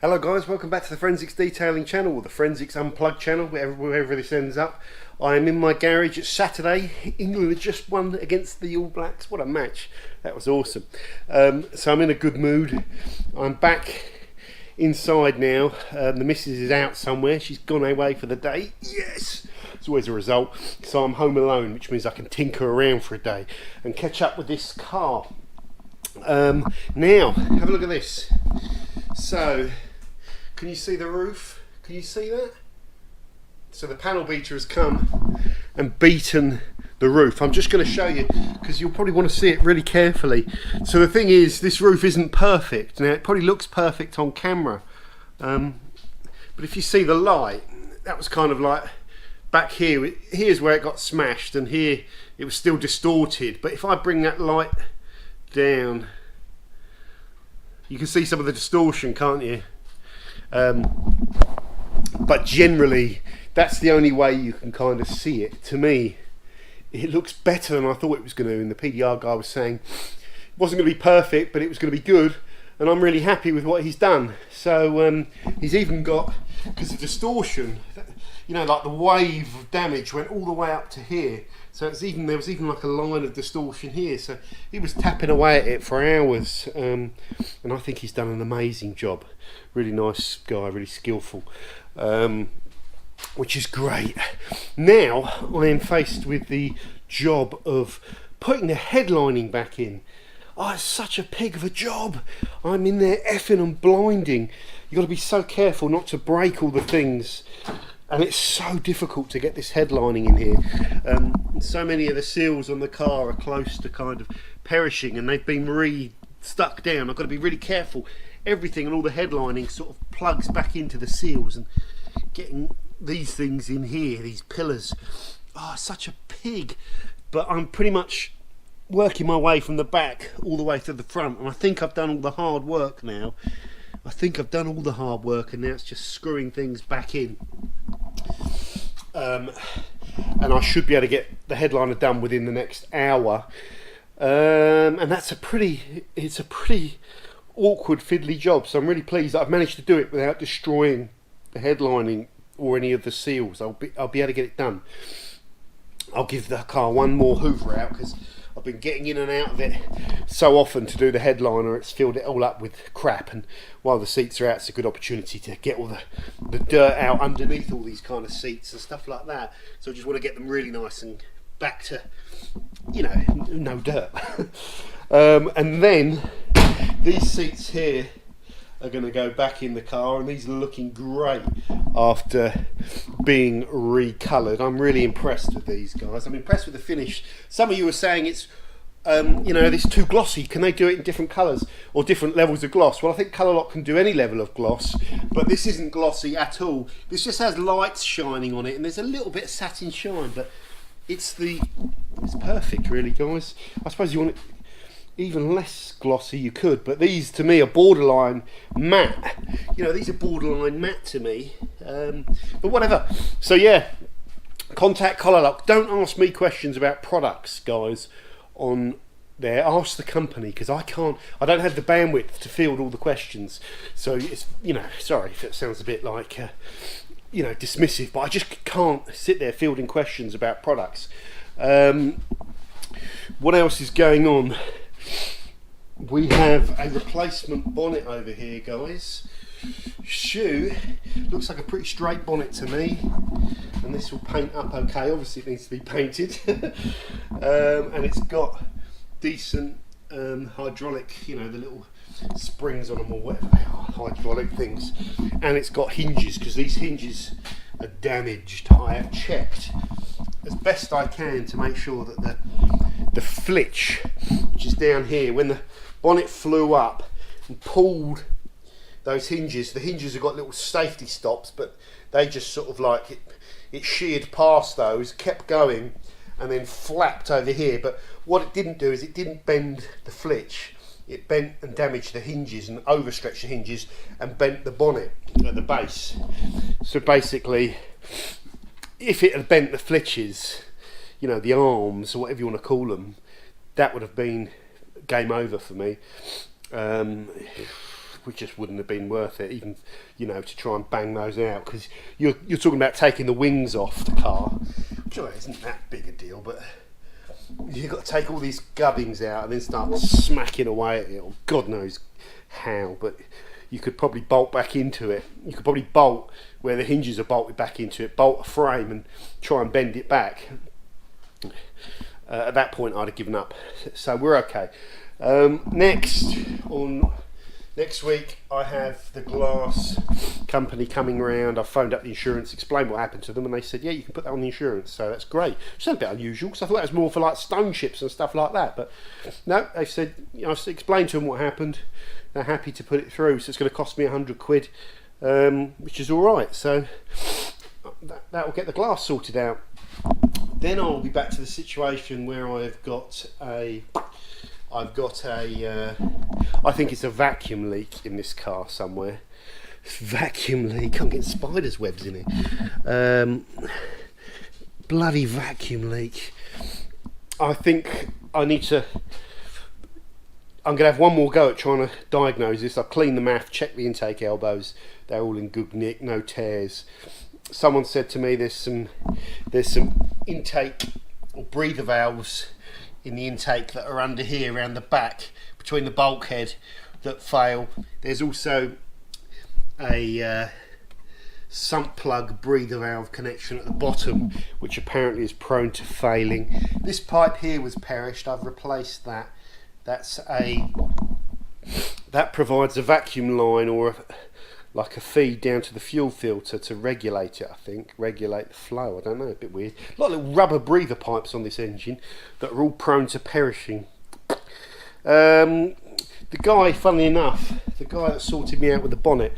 Hello guys, welcome back to the Forensics Detailing channel, or the Forensics Unplugged channel, wherever this ends up. I am in my garage. It's Saturday. England had just won against the All Blacks. What a match. That was awesome. So I'm in a good mood. I'm back inside now. The missus is out somewhere. She's gone away for the day. Yes! It's always a result. So I'm home alone, which means I can tinker around for a day and catch up with this car. Now, have a look at this. So, can you see the roof? Can you see that? So the panel beater has come and beaten the roof. I'm just going to show you because you'll probably want to see it really carefully. So the thing is, this roof isn't perfect. Now it probably looks perfect on camera, but if you see the light, that was kind of like back here. Here's where it got smashed, and here it was still distorted. But if I bring that light down, you can see some of the distortion, can't you? But generally that's the only way you can kind of see it. To me, it looks better than I thought it was going to. And the PDR guy was saying it wasn't going to be perfect, but it was going to be good, and I'm really happy with what he's done. So he's even got, because of distortion, you know, like the wave of damage went all the way up to here, so it's even, there was even like a line of distortion here. So he was tapping away at it for hours, and I think he's done an amazing job. Really nice guy, really skillful, which is great. Now I am faced with the job of putting the headlining back in. Oh, it's such a pig of a job. I'm in there effing and blinding. You've got to be so careful not to break all the things. And it's so difficult to get this headlining in here. So many of the seals on the car are close to kind of perishing, and they've been stuck down. I've got to be really careful. Everything and all the headlining sort of plugs back into the seals, and getting these things in here, these pillars. Oh, such a pig. But I'm pretty much working my way from the back all the way to the front, and I think I've done all the hard work now. And now it's just screwing things back in. And I should be able to get the headliner done within the next hour. And it's a pretty awkward, fiddly job. So I'm really pleased that I've managed to do it without destroying the headlining or any of the seals. I'll be able to get it done. I'll give the car one more hoover out, because I've been getting in and out of it so often to do the headliner. It's filled it all up with crap, and while the seats are out, it's a good opportunity to get all the dirt out underneath all these kind of seats and stuff like that. So I just want to get them really nice and back to, you know, no dirt. And then these seats here are going to go back in the car, and these are looking great after being recoloured. I'm really impressed with these guys. I'm impressed with the finish. Some of you were saying it's you know, this too glossy. Can they do it in different colours or different levels of gloss? Well, I think Colour Lock can do any level of gloss, but this isn't glossy at all. This just has lights shining on it, and there's a little bit of satin shine, but it's perfect, really, guys. I suppose you want it even less glossy, you could, but these to me are borderline matte. You know, these are borderline matte to me, but whatever. So yeah, contact Colour Lock. Don't ask me questions about products, guys, on there. Ask the company, because I don't have the bandwidth to field all the questions. So it's, you know, sorry if it sounds a bit like you know, dismissive, but I just can't sit there fielding questions about products. What else is going on? We have a replacement bonnet over here, guys. Shoe looks like a pretty straight bonnet to me, and this will paint up okay. Obviously it needs to be painted. And it's got decent hydraulic, you know, the little springs on them, or whatever they are, hydraulic things. And it's got hinges, because these hinges are damaged. I have checked as best I can to make sure that the flitch, which is down here, when the bonnet flew up and pulled those hinges, the hinges have got little safety stops, but they just sort of like it sheared past those, kept going, and then flapped over here. But what it didn't do is it didn't bend the flitch. It bent and damaged the hinges and overstretched the hinges and bent the bonnet at the base. So basically, if it had bent the flitches, you know, the arms or whatever you want to call them, that would have been game over for me. just wouldn't have been worth it, even, you know, to try and bang those out, because you're talking about taking the wings off the car, which isn't that big a deal, but you've got to take all these gubbins out and then start smacking away at it, or God knows how. But you could probably bolt back into it. You could probably bolt where the hinges are bolted back into it, bolt a frame and try and bend it back. At that point I'd have given up, so we're okay. Next week I have the glass company coming around. I phoned up the insurance, explained what happened to them, and they said, yeah, you can put that on the insurance, so that's great. Which is a bit unusual, because I thought that was more for like stone chips and stuff like that, but no, they said, you know, I explained to them what happened. They're happy to put it through, so it's going to cost me £100, which is alright, so that will get the glass sorted out. Then I'll be back to the situation where I've got a I think it's a vacuum leak in this car somewhere. Vacuum leak, I'm getting spider's webs in it. Bloody vacuum leak. I think I'm going to have one more go at trying to diagnose this. I've cleaned the math, checked the intake elbows, they're all in good nick, no tears. Someone said to me there's some intake or breather valves in the intake that are under here around the back between the bulkhead that fail. There's also a sump plug breather valve connection at the bottom, which apparently is prone to failing. This pipe here was perished. I've replaced that. That provides a vacuum line or like a feed down to the fuel filter to regulate it, I think. Regulate the flow, I don't know, a bit weird. A lot of little rubber breather pipes on this engine that are all prone to perishing. The guy, funnily enough, the guy that sorted me out with the bonnet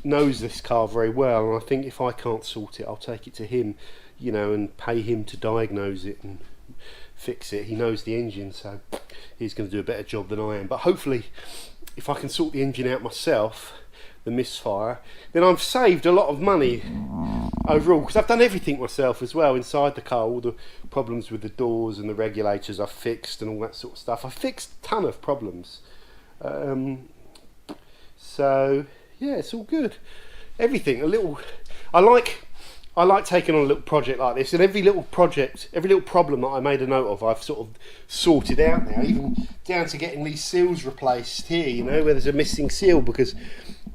knows this car very well, and I think if I can't sort it, I'll take it to him, you know, and pay him to diagnose it and fix it. He knows the engine, so he's going to do a better job than I am. But hopefully, if I can sort the engine out myself, the misfire, then I've saved a lot of money overall, because I've done everything myself as well inside the car. All the problems with the doors and the regulators I've fixed and all that sort of stuff. I fixed a ton of problems, so yeah, it's all good. Everything a little. I like taking on a little project like this, and every little project, every little problem that I made a note of, I've sort of sorted out now, even down to getting these seals replaced here, you know, where there's a missing seal, because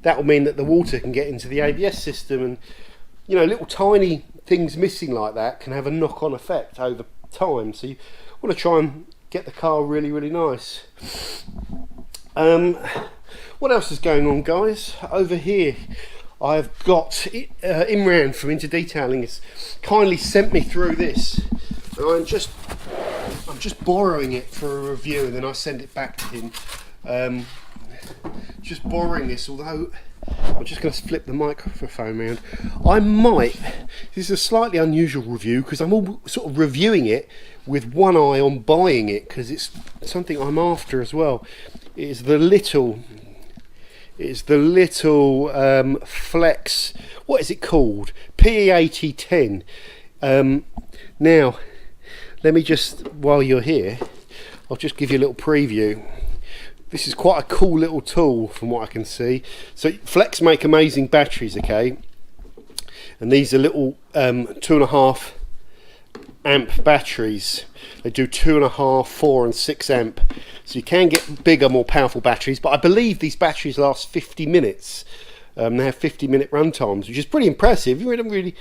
that will mean that the water can get into the ABS system, and, you know, little tiny things missing like that can have a knock-on effect over time, so you want to try and get the car really, really nice. What else is going on, guys? Over here I've got Imran from Into Detailing has kindly sent me through this, and I'm just borrowing it for a review, and then I send it back to him. Just borrowing this, although I'm just going to flip the microphone around. This is a slightly unusual review, because I'm all sort of reviewing it with one eye on buying it, because it's something I'm after as well. It's the little Flex, what is it called? PE8010. Now, let me just, while you're here, I'll just give you a little preview. This is quite a cool little tool from what I can see. So Flex make amazing batteries, okay? And these are little 2.5 amp batteries. They do 2.5, 4 and 6 amp. So you can get bigger, more powerful batteries, but I believe these batteries last 50 minutes. They have 50-minute run times, which is pretty impressive. You don't really,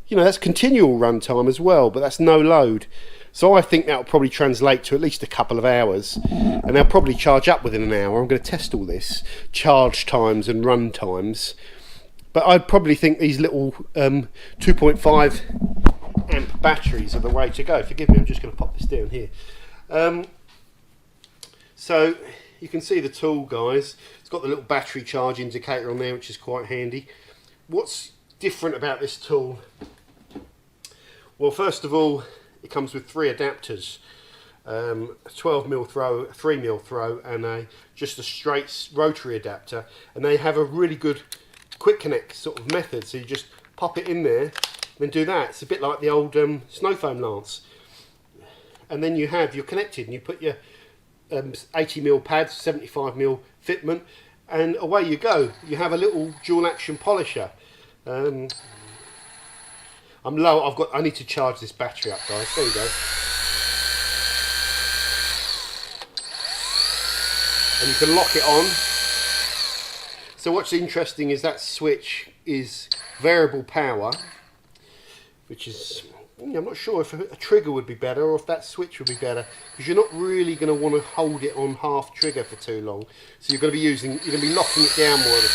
you know, that's continual run time as well, but that's no load. So I think that will probably translate to at least a couple of hours, and they'll probably charge up within an hour. I'm going to test all this, charge times and run times. But I'd probably think these little 2.5 amp batteries are the way to go. Forgive me, I'm just going to pop this down here. So you can see the tool, guys. It's got the little battery charge indicator on there, which is quite handy. What's different about this tool? Well, first of all, it comes with 3 adapters, a 12mm throw, a 3mm throw, and just a straight rotary adapter. And they have a really good quick connect sort of method. So you just pop it in there, then do that. It's a bit like the old snow foam lance. And then you're connected, and you put your 80mm pads, 75mm fitment, and away you go. You have a little dual action polisher. I'm low. I need to charge this battery up, guys. There you go. And you can lock it on. So what's interesting is that switch is variable power, which is, I'm not sure if a trigger would be better or if that switch would be better, because you're not really going to want to hold it on half trigger for too long. So you're going to be locking it down more of the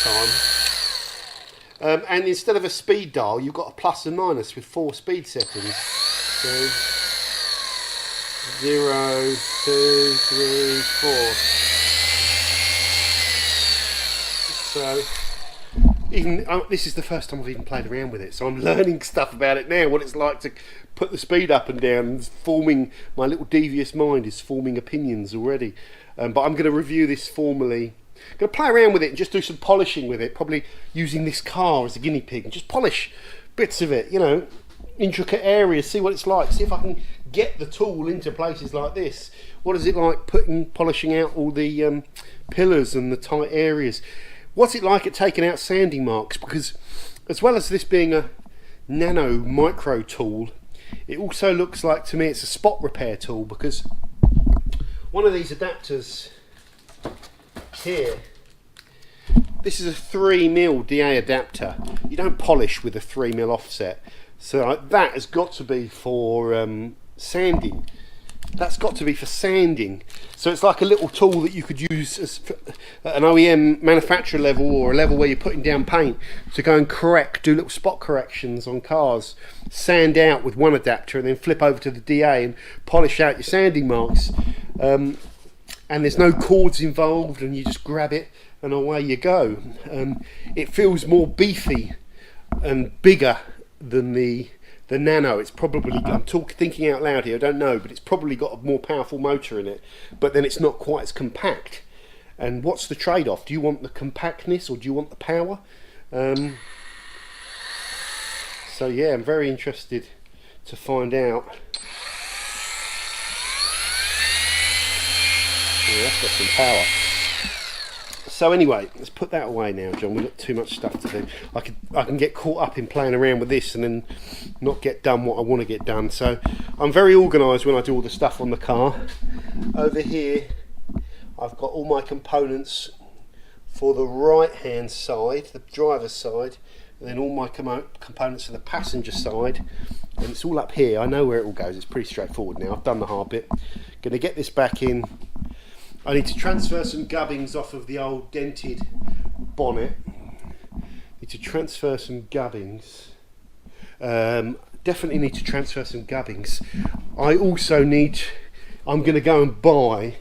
time. And instead of a speed dial, you've got a plus and minus with 4 speed settings. So 0, 2, 3, 4. So even this is the first time I've even played around with it, so I'm learning stuff about it now, what it's like to put the speed up and down, and forming, my little devious mind is forming opinions already. But I'm going to review this formally. I'm going to play around with it and just do some polishing with it, probably using this car as a guinea pig, and just polish bits of it, you know, intricate areas, see what it's like, see if I can get the tool into places like this. What is it like polishing out all the pillars and the tight areas? What's it like at taking out sanding marks? Because as well as this being a nano micro tool, it also looks like, to me, it's a spot repair tool, because one of these adapters here, this is a 3mm DA adapter. You don't polish with a 3mm offset, so that has got to be for sanding. That's got to be for sanding. So it's like a little tool that you could use as at an OEM manufacturer level, or a level where you're putting down paint, to go and do little spot corrections on cars, sand out with one adapter, and then flip over to the DA and polish out your sanding marks. And there's no cords involved, and you just grab it and away you go. It feels more beefy and bigger than the Nano. It's probably, I'm thinking out loud here, I don't know, but it's probably got a more powerful motor in it, but then it's not quite as compact. And what's the trade-off? Do you want the compactness or do you want the power? So yeah, I'm very interested to find out. Yeah, that's got some power. So anyway, let's put that away now, John. We've got too much stuff to do. I can get caught up in playing around with this and then not get done what I want to get done. So I'm very organised when I do all the stuff on the car. Over here, I've got all my components for the right-hand side, the driver's side, and then all my components for the passenger side. And it's all up here. I know where it all goes. It's pretty straightforward now. I've done the hard bit. Going to get this back in. I need to transfer some gubbings off of the old dented bonnet. Need to transfer some gubbings. Definitely need to transfer some gubbings. I also need, I'm going to go and buy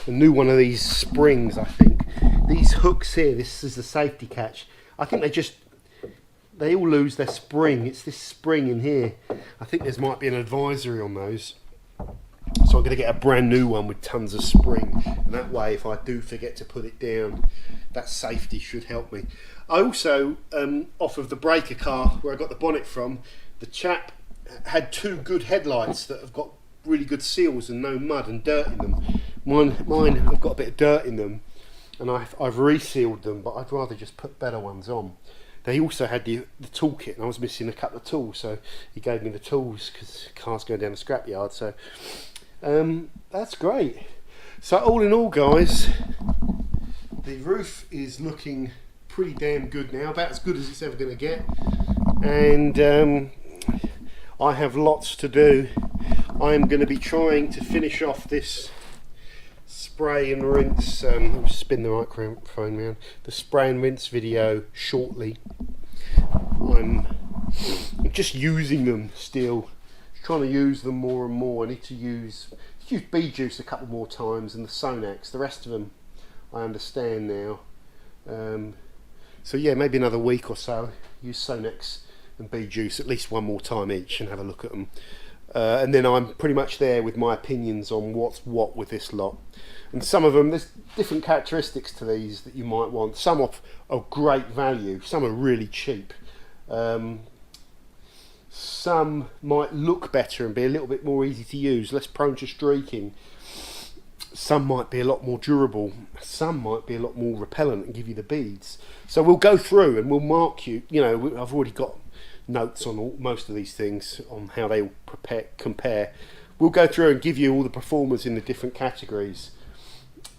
a new one of these springs, I think. These hooks here, this is the safety catch. I think they all lose their spring. It's this spring in here. I think there might be an advisory on those. So I'm going to get a brand new one with tons of spring, and that way if I do forget to put it down, that safety should help me. I also, off of the breaker car where I got the bonnet from, the chap had 2 good headlights that have got really good seals and no mud and dirt in them. Mine have got a bit of dirt in them, and I've resealed them, but I'd rather just put better ones on. They also had the toolkit, and I was missing a couple of tools, so he gave me the tools because the car's going down the scrapyard. So that's great. So all in all, guys, the roof is looking pretty damn good now, about as good as it's ever going to get, and I have lots to do. I'm going to be trying to finish off this spray and rinse, I'll spin the microphone around, the spray and rinse video shortly. I'm just using them still, trying to use them more and more. I need to use bee juice a couple more times, and the Sonax. The rest of them I understand now. So yeah, maybe another week or so, use Sonax and bee juice at least one more time each and have a look at them. And then I'm pretty much there with my opinions on what's what with this lot. And some of them, there's different characteristics to these that you might want. Some are great value, some are really cheap. Some might look better and be a little bit more easy to use, less prone to streaking. some might be a lot more durable, some might be a lot more repellent and give you the beads. So we'll go through and we'll mark you, you know, I've already got notes on most of these things on how they compare. We'll go through and give you all the performers in the different categories,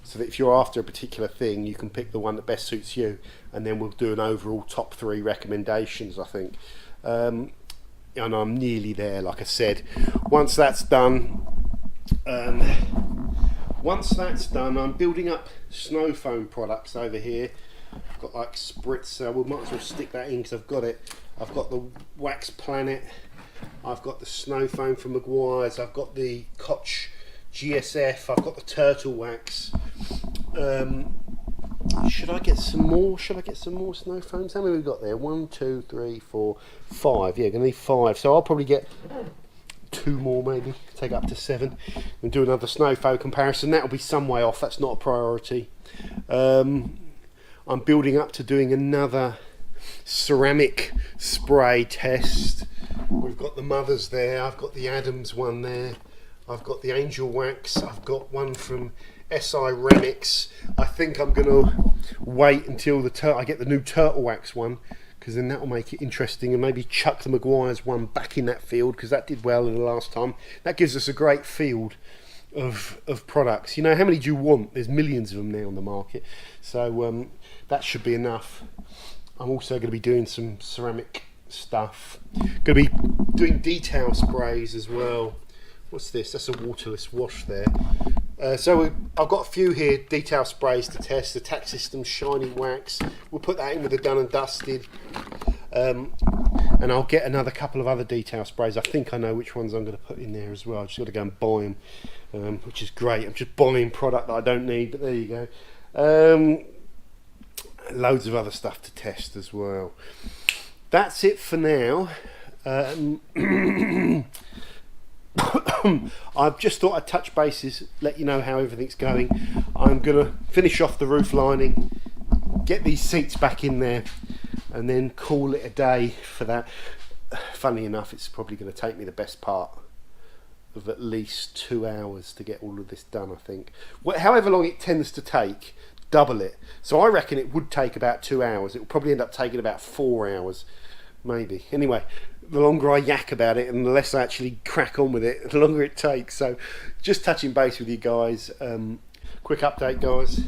so that if you're after a particular thing, you can pick the one that best suits you, and then we'll do an overall top 3 recommendations, I think. And I'm nearly there, like I said. Once that's done, I'm building up snow foam products over here. I've got like spritzer, we might as well stick that in because I've got it. I've got the Wax Planet, I've got the snow foam from Maguire's, I've got the Koch GSF, I've got the Turtle Wax. Should I get some more? Should I get some more snow foams? How many have we got there? 1, 2, 3, 4, 5. Yeah, gonna need 5. So I'll probably get 2 more, maybe take up to 7, and do another snow foam comparison. That'll be some way off. That's not a priority. I'm building up to doing another ceramic spray test. We've got the Mothers there. I've got the Adams one there. I've got the Angel Wax. I've got one from SI Remix. I think I'm going to wait until I get the new Turtle Wax one, because then that will make it interesting, and maybe chuck the Maguire's one back in that field, because that did well in the last time. That gives us a great field of products. You know, how many do you want? There's millions of them now on the market, so that should be enough. I'm also going to be doing some ceramic stuff. Going to be doing detail sprays as well. What's this? That's a waterless wash there. So I've got a few here, detail sprays to test. The Tack System Shiny Wax. We'll put that in with the Done and Dusted. And I'll get another couple of other detail sprays. I think I know which ones I'm going to put in there as well. I've just got to go and buy them, which is great. I'm just buying product that I don't need, but there you go. Loads of other stuff to test as well. That's it for now. I've just thought I'd touch bases, let you know how everything's going. I'm going to finish off the roof lining, get these seats back in there, and then call it a day for that. Funnily enough, it's probably going to take me the best part of at least 2 hours to get all of this done, I think. However long it tends to take, double it. So I reckon it would take about 2 hours. It will probably end up taking about 4 hours, maybe. Anyway, the longer I yak about it and the less I actually crack on with it, the longer it takes. So just touching base with you guys. Quick update, guys.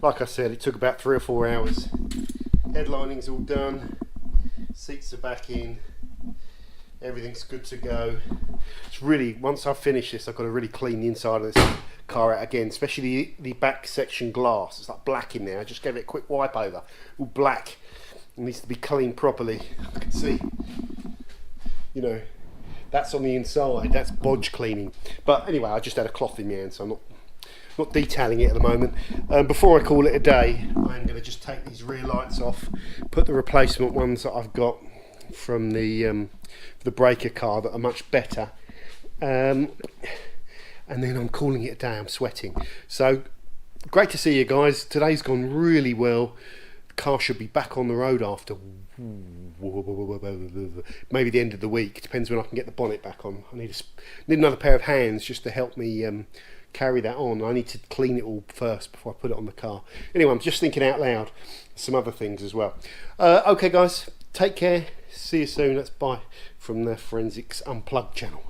Like I said, it took about 3 or 4 hours. Headlining's all done, seats are back in, everything's good to go. It's really, once I've finished this, I've got to really clean the inside of this car out again, especially the back section glass. It's like black in there. I just gave it a quick wipe over. All black. It needs to be cleaned properly. I can see, you know, that's on the inside. That's bodge cleaning. But anyway, I just had a cloth in my hand, so I'm not detailing it at the moment. Before I call it a day, I'm going to just take these rear lights off, put the replacement ones that I've got from the breaker car that are much better, and then I'm calling it a day. I'm sweating. So great to see you guys. Today's gone really well. The car should be back on the road after maybe the end of the week. Depends when I can get the bonnet back on. I need another pair of hands just to help me carry that on. I need to clean it all first before I put it on the car. Anyway, I'm just thinking out loud. Some other things as well. Okay guys, take care. See you soon. That's bye from the Forensics Unplugged channel.